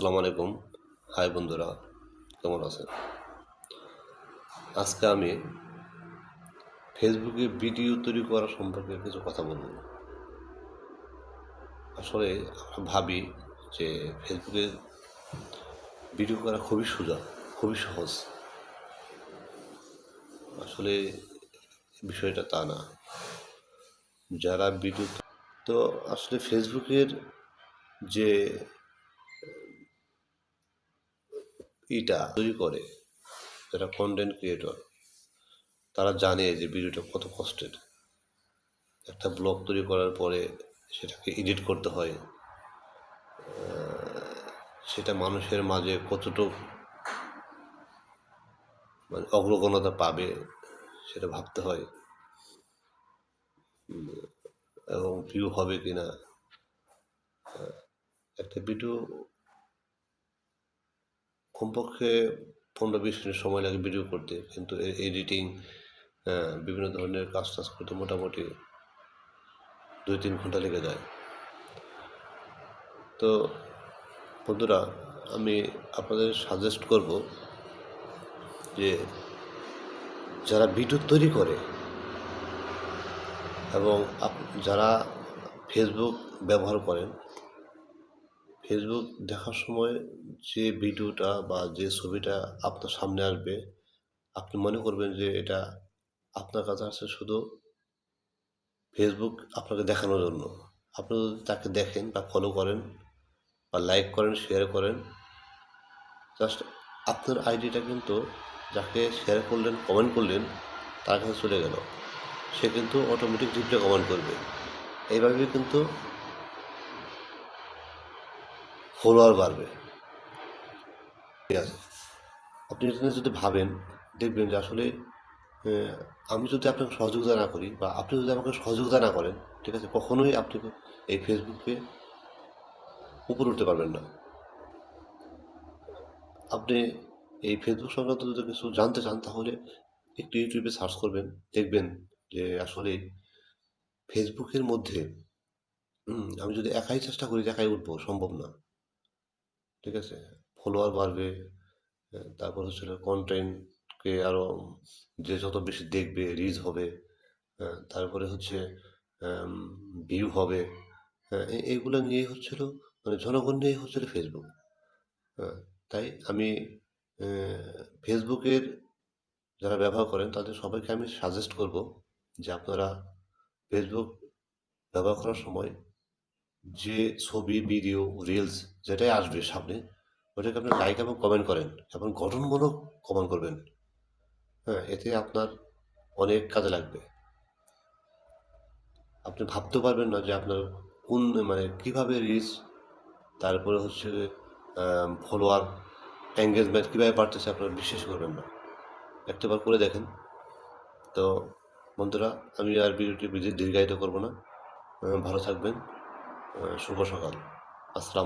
আসসালামু আলাইকুম। হাই বন্ধুরা, কেমন আছেন? আজকে আমি ফেসবুকে ভিডিও তৈরি করা সম্পর্কে কিছু কথা বলব। আসলে আমরা ভাবি যে ফেসবুকে ভিডিও করা খুবই সোজা, খুবই সহজ। আসলে বিষয়টা তা না। যারা ভিডিও তো আসলে ফেসবুকের যে তৈরি করে, যারা কন্টেন্ট ক্রিয়েটর, তারা জানে যে ভিডিওটা কত কষ্টের। একটা ব্লগ তৈরি করার পরে সেটাকে এডিট করতে হয়, সেটা মানুষের মাঝে কতটুকু অগ্রগণ্যতা পাবে সেটা ভাবতে হয়, এবং ভিউ হবে কিনা। একটা ভিডিও কমপক্ষে 15-20 মিনিট সময় লাগে ভিডিও করতে, কিন্তু এডিটিং, বিভিন্ন ধরনের কাজ টাজ করতে মোটামুটি 2-3 ঘন্টা লেগে যায়। তো বন্ধুরা, আমি আপনাদের সাজেস্ট করব যে যারা ভিডিও তৈরি করে এবং যারা ফেসবুক ব্যবহার করেন, ফেসবুক দেখার সময় যে ভিডিওটা বা যে ছবিটা আপনার সামনে আসবে, আপনি মনে করবেন যে এটা আপনার কাছে আসছে শুধু ফেসবুক আপনাকে দেখানোর জন্য। আপনি যদি তাকে দেখেন বা ফলো করেন বা লাইক করেন, শেয়ার করেন, জাস্ট আপনার আইডিটা কিন্তু যাকে শেয়ার করলেন, কমেন্ট করলেন, তার কাছে চলে গেল। সে কিন্তু অটোমেটিক রিপ্লাই কমেন্ট করবে। এইভাবে কিন্তু ফলোয়ার বাড়বে। ঠিক আছে, আপনি এটা নিয়ে যদি ভাবেন, দেখবেন যে আসলে আমি যদি আপনাকে সহযোগিতা না করি বা আপনি যদি আমাকে সহযোগিতা না করেন, ঠিক আছে, কখনোই আপনি এই ফেসবুকে উপরে উঠতে পারবেন না। আপনি এই ফেসবুক সংক্রান্ত যদি কিছু জানতে চান, তাহলে একটু ইউটিউবে সার্চ করবেন, দেখবেন যে আসলে ফেসবুকের মধ্যে আমি যদি একাই চেষ্টা করি যে একাই উঠবো, সম্ভব না। ঠিক আছে, ফলোয়ার বাড়বে, তারপর হচ্ছে কন্টেন্টকে আরও যে যত বেশি দেখবে, রিচ হবে, তারপরে হচ্ছে ভিউ হবে, এইগুলো নিয়েই হচ্ছিল, মানে জনগণ নিয়েই হচ্ছিল ফেসবুক। হ্যাঁ, তাই আমি ফেসবুকের যারা ব্যবহার করেন তাদের সবাইকে আমি সাজেস্ট করব যে আপনারা ফেসবুক ব্যবহার করার সময় যে ছবি, ভিডিও, রিলস যেটাই আসবে সামনে, ওটাকে আপনি লাইক এবং কমেন্ট করেন এবং গঠনমূলক কমেন্ট করবেন। হ্যাঁ, এতে আপনার অনেক কাজে লাগবে। আপনি ভাবতেও পারবেন না যে আপনার কোন, মানে কীভাবে রিচ, তারপরে হচ্ছে ফলোয়ার, এঙ্গেজমেন্ট কীভাবে বাড়তেছে, আপনারা বিশ্বাস করবেন না। একটাবার করে দেখেন। তো বন্ধুরা, আমি আর ভিডিওটি দীর্ঘায়িত করব না। ভালো থাকবেন। শুভ সকাল। আসসালাম।